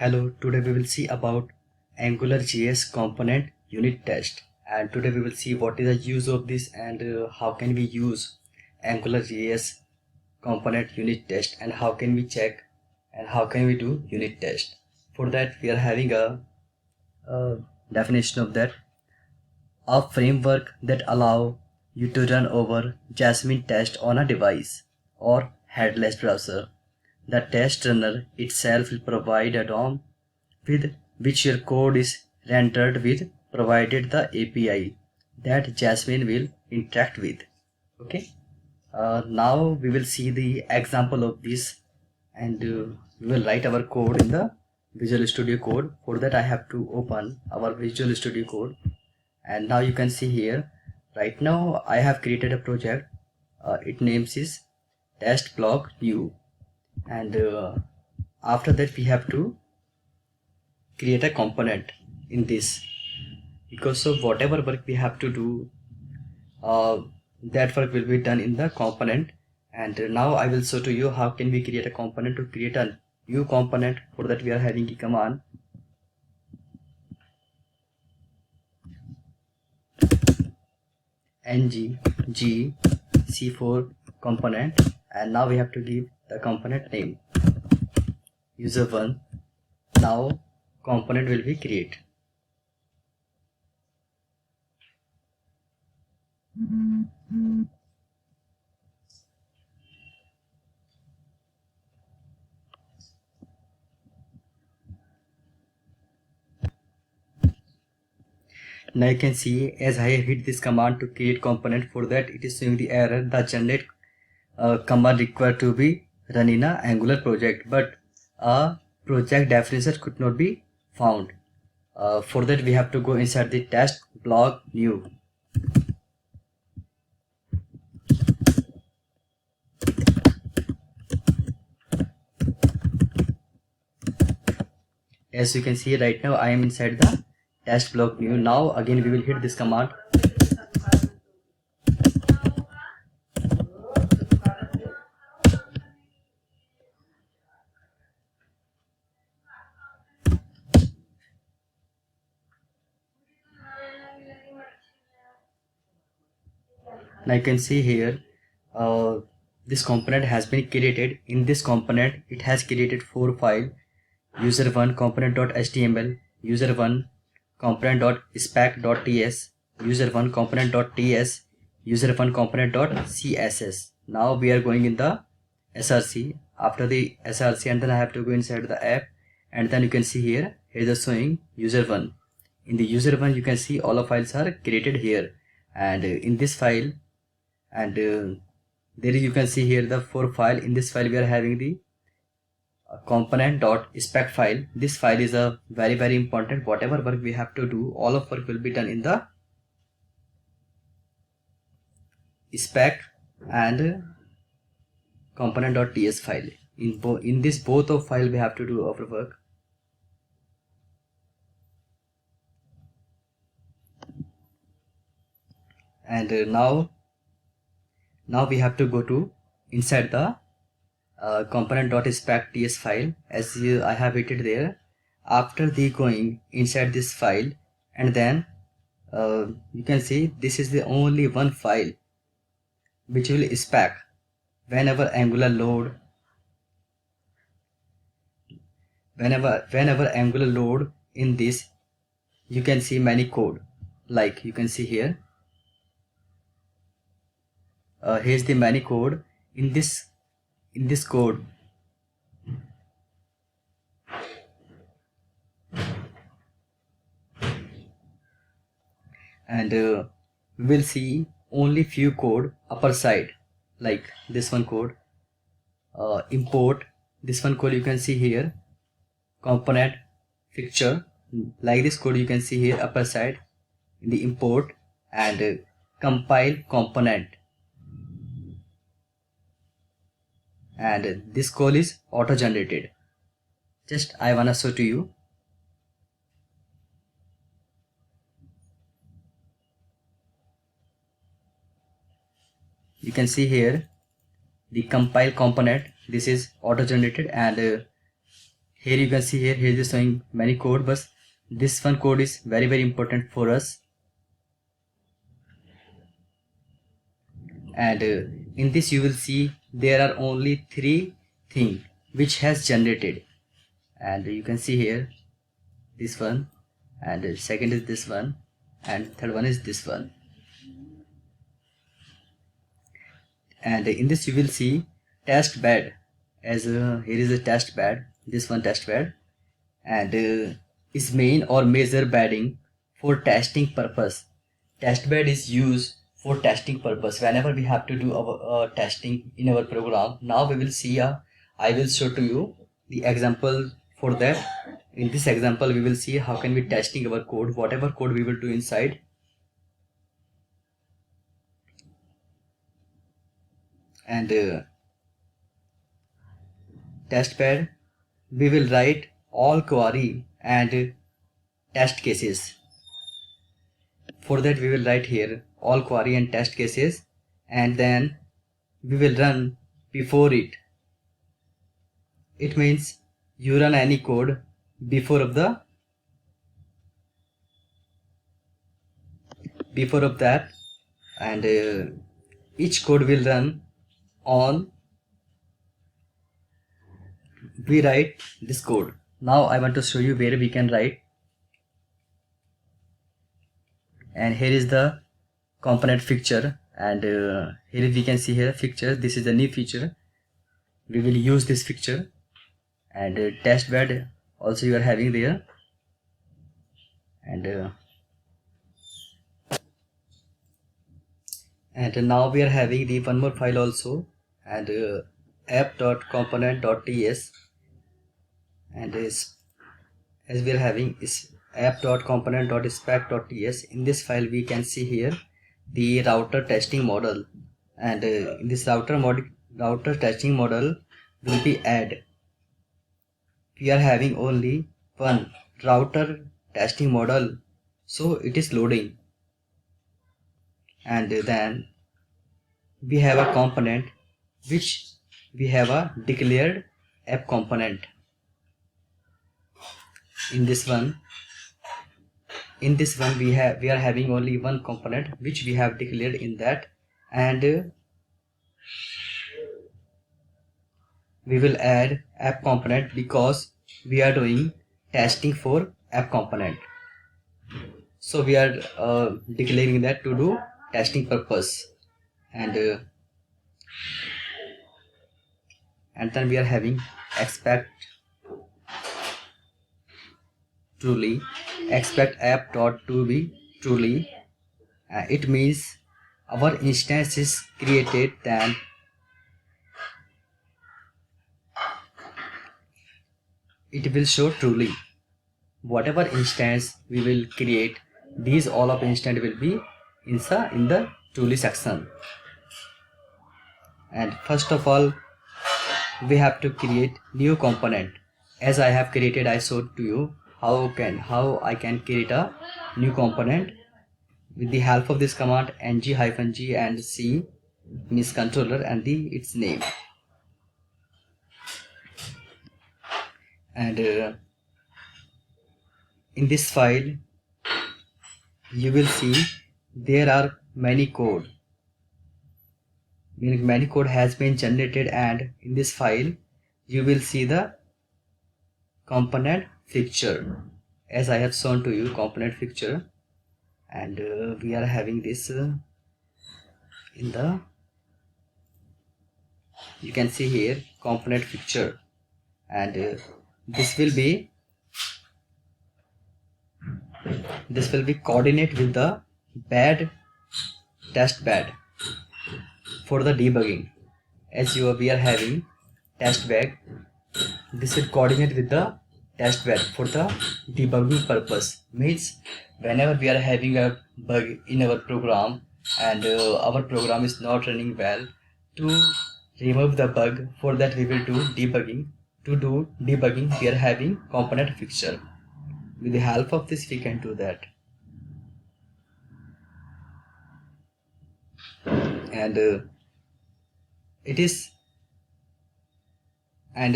Hello, today we will see about AngularJS component unit test, and today we will see what is the use of this and how can we use AngularJS component unit test and how can we check and how can we do unit test. For that we are having a definition of that: a framework that allow you to run over Jasmine test on a device or headless browser. The test runner itself will provide a DOM with which your code is rendered with, provided the API that Jasmine will interact with. Okay. Now we will see the example of this, and we will write our code in the Visual Studio Code. For that I have to open our Visual Studio Code, and now you can see here. Right now I have created a project. Its names is test block new, and after that we have to create a component in this, because of whatever work we have to do, that work will be done in the component. And now I will show to you how can we create a component. To create a new component, for that we are having a command ng c4 component, and now we have to give the component name user1. Now component will be created. Now you can see, as I have hit this command to create component, for that it is showing the error, the generate command required to be run in a Angular project, but a project definition could not be found. For that we have to go inside the test block new. As you can see right now I am inside the test block new. Now again we will hit this command. Now you can see here this component has been created. In this component it has created 4 files: user1 component.html, user1 component.spec.ts, user1 component.ts, user1 component.css. Now we are going in the src. After the src, and then I have to go inside the app, and then you can see here is the showing user1. In the user1 you can see all the files are created here, and in this file, and there you can see here the 4 file. In this file we are having the component.spec file. This file is a very important. Whatever work we have to do, all of work will be done in the spec and component.ts file. In this both of file we have to do our work. And now we have to go to inside the component.spec.ts file, as I have it there. After the going inside this file, and then you can see this is the only one file which will spec whenever Angular load. Whenever Angular load in this, you can see many code, like you can see here. Here's the many code. In this code, and we will see only few code upper side, like this one code, import. This one code you can see here, component fixture, like this code you can see here upper side in the import, and compile component, and this code is auto generated. Just I wanna show to you. You can see here the compile component, this is auto generated, and here you can see here it is showing many code, but this one code is very important for us. And in this you will see there are only 3 things which has generated, and you can see here this one, and second is this one, and third one is this one. And in this you will see test bed, as here is a test bed, this one test bed, and is main or major bedding for testing purpose. Test bed is used for testing purpose whenever we have to do our testing in our program. Now we will see I will show to you the example for that. In this example we will see how can we testing our code, whatever code we will do inside. And test bed, we will write all query and test cases. For that we will write here all query and test cases, and then we will run before it. It means you run any code before of that, and each code will run on. We write this code. Now I want to show you where we can write, and here is the component fixture, and here we can see here fixture. This is the new feature, we will use this fixture. And test bed also you are having there, and now we are having the one more file also, and app.component.ts, and as we are having is app.component.spec.ts. in this file we can see here the router testing model, and in this router testing model will be add. We are having only one router testing model, so it is loading. And then we have a component which we have a declared app component. In this one we are having only one component which we have declared in that, and we will add app component because we are doing testing for app component, so we are declaring that to do testing purpose. And then we are having expect app dot to be truly. It means our instance is created, then it will show truly. Whatever instance we will create, these all of instance will be in the truly section. And first of all we have to create new component. As I have created, I showed to you how I can create a new component with the help of this command ng-g and c means controller and its name. And in this file you will see there are many code, meaning many code has been generated, and in this file you will see the component fixture as I have shown to you component fixture. And we are having this in the, you can see here component fixture, and this will be coordinate with the test bed for the debugging. As we are having test bed, this will coordinate with the test bed for the debugging purpose. Means whenever we are having a bug in our program and our program is not running well, to remove the bug, for that we will do debugging. To do debugging we are having component fixture. With the help of this we can do that. And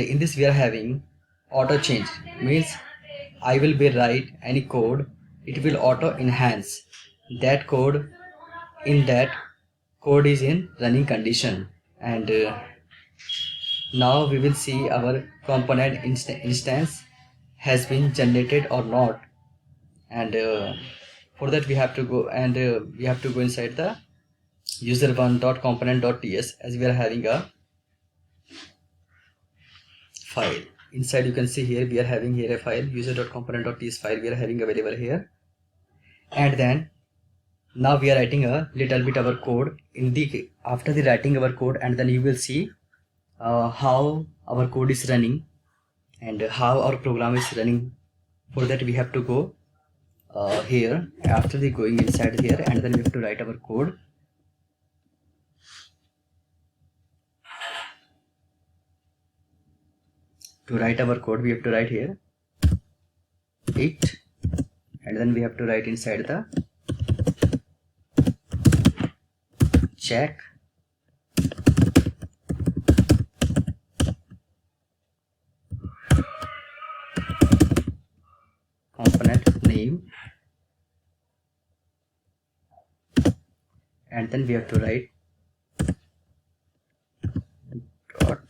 in this we are having auto change means I will be write any code, it will auto enhance that code in that code is in running condition. And now we will see our component instance has been generated or not. And for that we have to go and we have to go inside the user1.component.ts, as we are having a file inside. You can see here we are having here a file user.component.ts file we are having available here. And then now we are writing a little bit our code in the after the writing our code, and then you will see how our code is running and how our program is running. For that we have to go here after the going inside here, and then we have to write our code. To write our code we have to write here it, and then we have to write inside the check component name, and then we have to write dot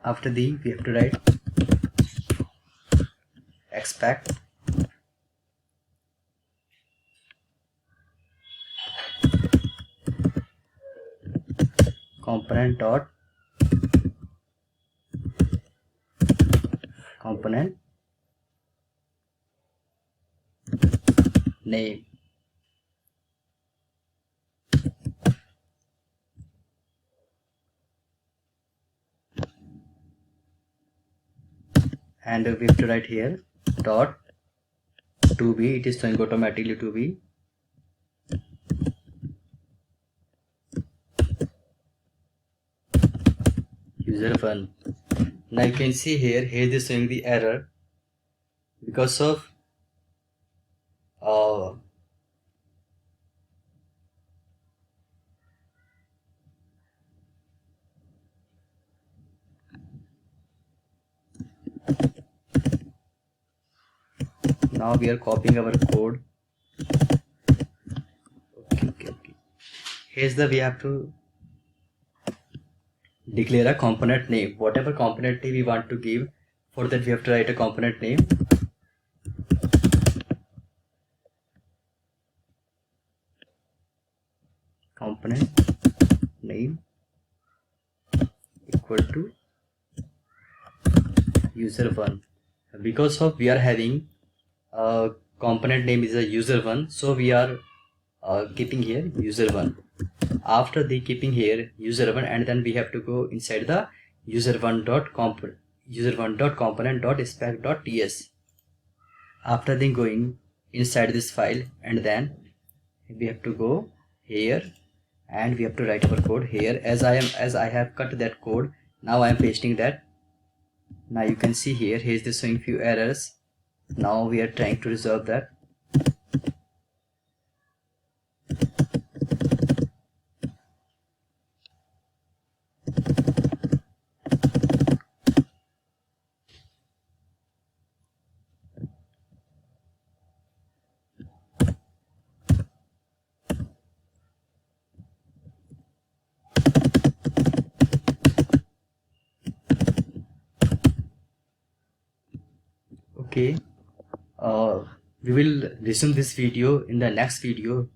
after the we have to write expect component dot component name. And we have to write here dot to be, it is showing automatically to be user1. Now you can see here it is showing the error because of now we are copying our code. Okay. Here's the we have to declare a component name, whatever component name we want to give. For that we have to write a component name equal to user1. Because of we are having component name is a user1, so we are keeping here user1. After the keeping here user1, and then we have to go inside the user1.component.spec.ts. after then going inside this file, and then we have to go here and we have to write our code here. As I have cut that code, now I am pasting that. Now you can see here is the showing few errors. Now we are trying to resolve that. Okay, we will resume this video in the next video.